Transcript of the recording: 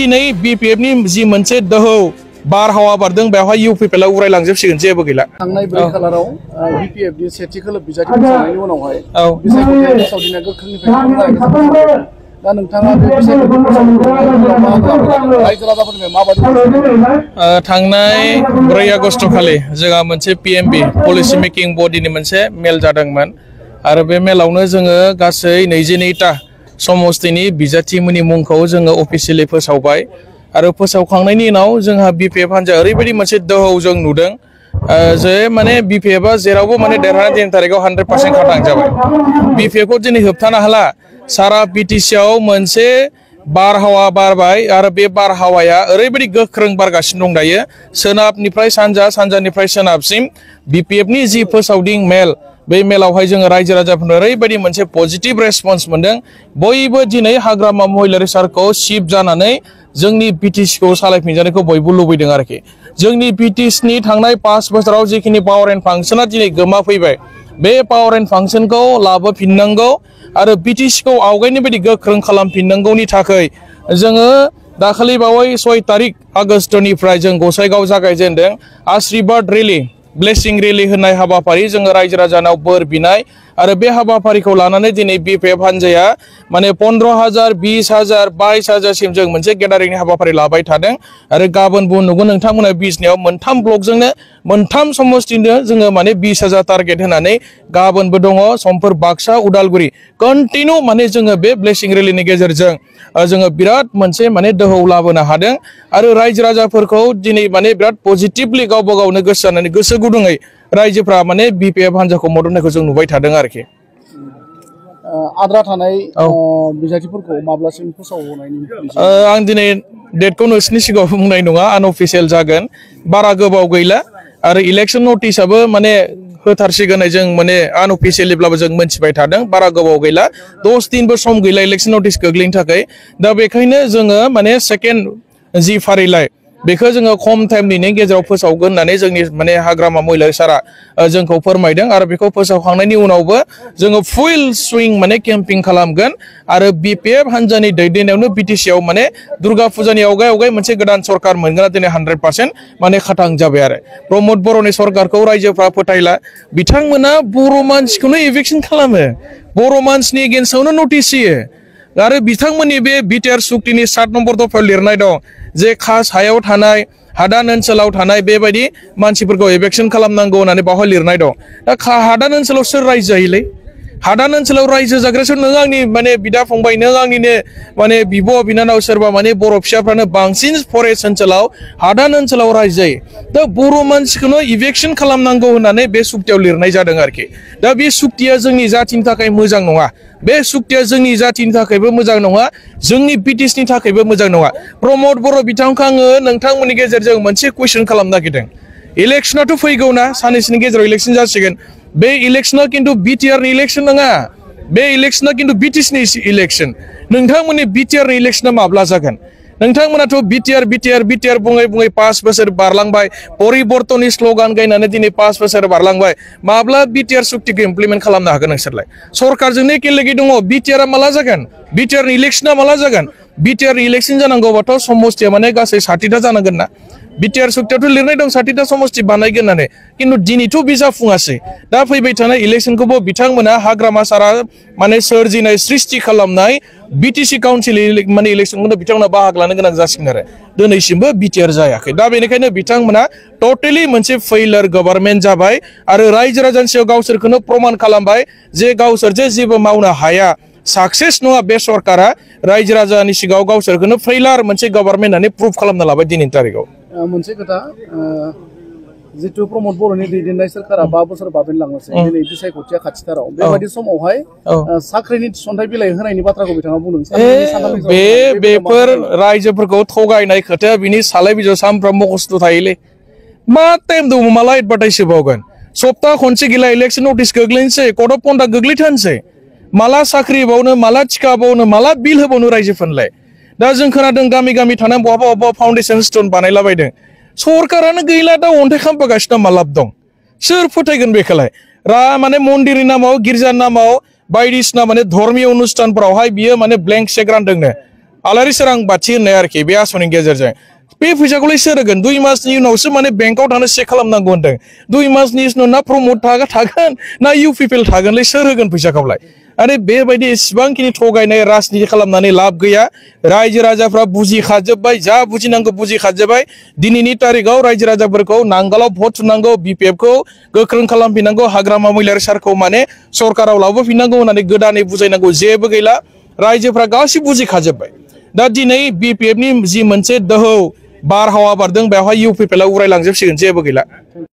दिनै BPF नि जि मोनसे दोहौ बारहावा बारदों बेवहाय UPPL आ उरायलांजोबसिगोन जेबो गैला थांनाय 4 खालाराव BPF नि सेथि खोलोब बिजाथि फोसावनायनि उनावहाय बिसायख'थिया फोसावदिना गोख्रोंनिफ्राय दा नोंथाङा बे बिसायख'थि फोसावनायाव रायजो राजाफोरनिफ्राय माबायदि थांनाय 4 आगस्ट खालि जोंहा मोनसे PMB पलिसि मेकिं बडिनि मोनसे मेल जादोंमोन आरो बे मेलावनो जोङो गासै 22टा समस्तिनि बिजाथिमोननि मुंखौ जोङो अफिसियेलि फोसावबाय आरो फोसावखांनायनि उनाव जोंहा BPF हान्जा ओरैबायदि मोनसे दोहौ जों नुदों जे माने BPF आ जेरावबो माने देरहानाय दिन तारिखआव 100% खाथां जाबाय BPF खौ दिनै होबथानो हाला सारा BTC आव मोनसे बारहावा बारबाय आरो बे बारहावाया ओरैबायदि गोख्रों बारगासिनो दं दायो सोनाबनिफ्राय सानजा सानजानिफ्राय सोनाबसिम BPF नि जि फोसावदिं मेल बे मेलावहाय जोङो रायजो राजाफोरनो ओरैबायदि मोनसे पजिटिभ रेसपन्स मोनदों बयबो दिनै हाग्रामा महिलारि सारखौ शिफ्ट जानानै जोंनि BTC खौ सालायफिनजानायखौ बयबो लुबैदों आरोखि जोंनि BTC नि थांनाय 5 बोसोराव जिखिनि पावर एन्ड फांसना दिनै गोमाफैबाय बे पावर एन्ड फांसनखौ लाबोफिननांगौ आरो BTC खौ आवगायनि बायदि गोख्रों खालामफिननांगौनि थाखाय जोङो दाखालि बावै 6 तारिख आगस्टनिफ्राय जों गसाइगाव जागायजेनदों आशीर्वाद रेली ब्लेसिं रेली होननाय हाबाफारि जोङो रायजो राजानाव बोर बिनाय आरो बे हाबाफारिखौ लानानै दिनै BPF हान्जाया माने 15,000 20,000 22,000 सिम जों मोनसे गेदारिंनि हाबाफारि लाबाय थादों आरो गाबोनबो नुगोन नोंथांमोना बिजनियाव मोनथाम ब्लकजोंनो मोनथाम समस्तिनो जोङो माने 20,000 टारगेट होनानै गाबोनबो दङ समफोर बाक्सा उदालगुरि कन्टिन्यू माने जोङो बे ब्लेसिं रेलीनि गेजेरजों जोङो बिराद मोनसे माने दोहौ लाबोनो हादों आरो रायजो राजाफोरखौ दिनै माने बिराद पजिटिभलि गावबा गावनो गोसो जानानै गोसो गुदुङै रायजोफ्रा माने BPF हान्जाखौ मदद होनायखौ जों नुबाय थादों आरोखि आद्रा थानाय बिजाथिफोरखौ माब्लासिम फोसावनायनि आं दिनै डेटखौ नोंसिनि सिगाङाव बुंनाय नङा आनअफिसियेल जागोन बारा गोबाव गैला आरो इलेक्शन नटिसआबो माने होथारसिगोन जों माने आनअफिसियेलिब्लाबो जों मोनथिबाय थादों बारा गोबाव गैला 10 दिनबो सम गैला इलेक्शन नटिस गोग्लैनो थाखाय दा बेखायनो जोङो माने सेकेन्ड जि फारिलाइ बेखौ जोङो खम टाइमनि गेजेराव फोसावगोन होननानै जोंनि माने हाग्रामा महिलारि सारा जोंखौ फोरमायदों आरो बेखौ फोसावखांनायनि उनावबो जोङो फुल स्विं माने केम्पिं खालामगोन आरो BPF हान्जानि दैदेननायावनो BTC आव माने दुर्गा फुजानि आवगाय मोनसे गोदान सरकार मोनगोन दिनै 100% माने खाथां जाबाय आरो प्रमद बर'नि सरकारखौ रायजोफ्रा फोथायला बिथांमोना बर' मानसिखौनो इभिक्सन खालामो बर' मानसिनि एगेन्स्टआवनो नटिस होयो आरो बिथांमोननि बे बिटिआर सुक्तिनि 7 नम्बर दफायाव लिरनाय दं जे खास हायाव थानाय हादान ओनसोलाव थानाय बेबायदि मानसिफोरखौ इभिक्सन खालामनांगौ होननानै बावहाय लिरनाय दं दा हादान ओनसोलाव सोर रायजो जायोलै हादान ओनसोलाव रायजो जाग्रासो नों आंनि माने बिदा फंबाय नों आंनिनो माने बिब' बिनानाव सोरबा माने बर' फिसाफ्रानो बांसिन फरेस्ट ओनसोलाव हादान ओनसोलाव रायजो जायो दा बर' मानसिखौनो इभिक्सन खालामनांगौ होननानै बे सुक्तियाव लिरनाय जादों आरोखि दा बे सुक्तिया जोंनि जातिनि थाखाय मोजां नङा बे सुक्तिया जोंनि जातिनि थाखायबो मोजां नङा जोंनि BTC नि थाखायबो मोजां नङा प्रमद बर' बिथांखौ आङो नोंथांमोननि गेजेरजों मोनसे कुइसन खालामनो नागिरदों इलेक्शनाथ' फैगौ ना साननैसोनि गेजेराव इलेक्शन जासिगोन बे इलेक्शना खिन्थु BTR नि इलेक्शन नङा बे इलेक्शना खिन्थु BTC नि इलेक्शन नोंथांमोननि BTR नि इलेक्शना माब्ला जागोन नोंथांमोनाथ' BTR बुङै 5 बोसोर बारलांबाय परिबर्तननि स्ल'गान गायनानै दिनै 5 बोसोर बारलांबाय माब्ला BTR सुक्तिखौ इमप्लिमेन्ट खालामनो हागोन नोंसोरलाय सरकारजोंनो एखेलेगे दङ BTR आ माला जागोन BTR नि इलेक्शना माला जागोन BTR नि इलेक्शन जानांगौबाथ' समस्तिया माने गासै 60टा जानांगोन ना BTR सुक्तियावथ' लिरनाय दं 60टा समस्ति बानायगोन होननानै खिन्थु दिनैथ' बे जाफुङासै दा फैबाय थानाय इलेक्शनखौबो बिथांमोना हाग्रामा सारा माने सोरजिनाय सृष्टि खालामनाय BTC काउन्सिल माने इलेक्शनखौनो बिथांमोना बाहागो लानो गोनां जासिगोन आरो दिनैसिमबो BTR जायाखै दा बेनिखायनो बिथांमोना टटेलि मोनसे फेइलार गभर्नमेन्ट जाबाय आरो रायजो राजानि सायाव गावसोरखौनो प्रमान खालामबाय जे गावसोर जे जेबो मावनो हाया सक्सेस नङा बे सरकारा रायजो राजानि सिगाङाव गावसोरखौनो फेइलार मोनसे गभर्नमेन्ट होननानै प्रुभ खालामना लाबाय दिनैनि तारिखआव मोनसे खोथा जितु प्रमद बर'नि दैदेननाय सोरखारा 5 बोसोर बाबेनलांनोसै दिनै बिसायख'थिया खाथिथाराव बेबायदि समावहाय साख्रिनि थिसनथाइ बिलाइ होनायनि बाथ्राखौ बिथाङा बुंदों बेफोर रायजोफोरखौ थगायनाय खोथाया बिनि सालाय बिजौ सानफ्रामबो खस्थ' थायोलै मा टाइम दङ माला एडभार्टाइज होबावगोन सप्ता खनसे गैला इलेक्शन नटिस गोग्लैनोसै कर्ट अफ कन्डाक्ट गोग्लैथारनोसै माला साख्रि होबावनो माला टिका होबावनो माला बिल होबावनो रायजोफोरनोलाय दा जों खोनादों गामि थानानै बहाबा फाउन्डेसन स्टोन बानायलाबायदों सरकारानो गैला दा अन्थाइ खालामगासिनो मा लाब दं सोर फोथायगोन बेखौलाय माने मन्दिरनि नामाव गिर्जानि नामाव बायदिसिना माने धर्मीय अनुष्ठानफोरावहाय बियो माने ब्लेंक चेक रानदोंनो आलारि सोरां बाथि होननाय आरोखि बे आसनिनि गेजेरजों बे फैसाखौलाय सोर होगोन 2 मासनि उनावसो माने बेंकआव थांनो चेक खालामनांगौ होनदों 2 मासनि उनाव ना प्रमोद थागोन ना इउपिपिएल थागोनलाय सोर होगोन फैसाखौलाय आरो बेबायदि इसिबांखिनि थगायनाय राजनिति खालामनानै लाब गैया रायजो राजाफ्रा बुजिखाजोब्बाय जा बुजिनांगौ बुजिखाजोब्बाय दिनैनि तारिखाव रायजो राजाफोरखौ नांगालाव भट थुनांगौ बिपिएफ खौ गोख्रों खालामफिननांगौ हाग्रामा महिलारि सारखौ माने सरकाराव लाबोफिननांगौ होननानै गोदानै बुजायनांगौ जेबो गैला रायजोफ्रा गासिबो बुजिखाजोब्बाय दा दिनै बिपिएफ नि जि मोनसे दोहौ बारहावा बारदों बेवहाय इउपिपिएल आ उरायलांजोबसिगोन जेबो गैला